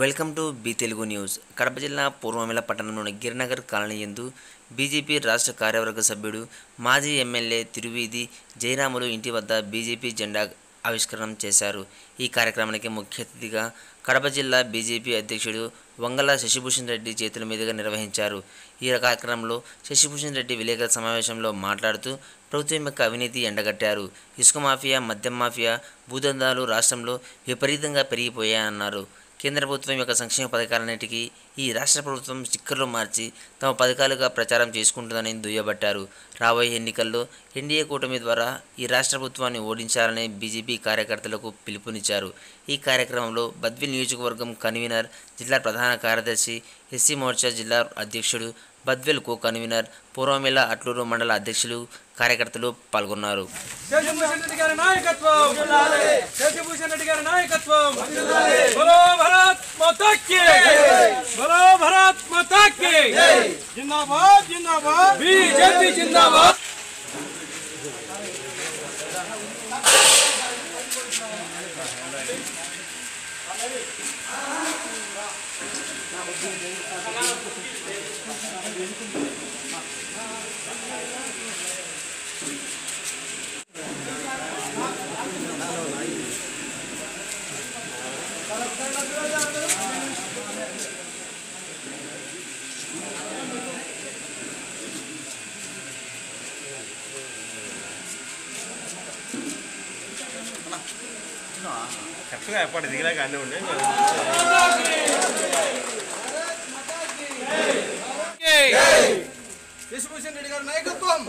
Welcome to be Telugu news. Kadapa జిల్లా పూర్వమిల పట్టణంలోని Girinagar colony యందు బీజేపీ రాష్ట్ర కార్యవర్గ సభ్యుడు మాజీ ఎమ్మెల్యే తిరువీధి జయరాములు ఇంటి వద్ద బీజేపీ జెండా ఆవిష్కరణ చేశారు. ఈ కార్యక్రమానికి ముఖ్య అతిథిగా కడప జిల్లా బీజేపీ అధ్యక్షుడు వంగల శశిభూషణ్ రెడ్డి చేతుల మీదుగా నిర్వహించారు. ఈ కార్యక్రమంలో శశిభూషణ్ రెడ్డి విలేకరుల సమావేశంలో మాట్లాడుతూ ప్రభుత్వం యొక్క అవినీతి ఎండగట్టారు. ఇసుక మాఫియా, మద్యం మాఫియా, భూదందాలు రాష్ట్రంలో విపరీతంగా పెరిగిపోయాయన్నారు. కేంద్ర ప్రభుత్వం యొక్క సంక్షేమ పథకాలన్నిటికీ ఈ రాష్ట్ర ప్రభుత్వం స్టిక్కర్లు మార్చి తమ పథకాలుగా ప్రచారం చేసుకుంటుందని దుయ్యబట్టారు. రాబోయే ఎన్నికల్లో ఎన్డీఏ కూటమి ద్వారా ఈ రాష్ట్ర ప్రభుత్వాన్ని ఓడించాలని బీజేపీ కార్యకర్తలకు పిలుపునిచ్చారు. ఈ కార్యక్రమంలో బద్వేల్ నియోజకవర్గం కన్వీనర్, జిల్లా ప్రధాన కార్యదర్శి, ఎస్సీ మోర్చా జిల్లా అధ్యక్షుడు, బద్వేల్ కో కన్వీనర్, పూర్వమిల అట్లూరు మండల అధ్యక్షులు, కార్యకర్తలు పాల్గొన్నారు. కరెక్ట్గా ఎప్పటి దిగిలాక అన్నీ ఉన్నాయి. శశిభూషణ్ రెడ్డి గారి నాయకత్వం.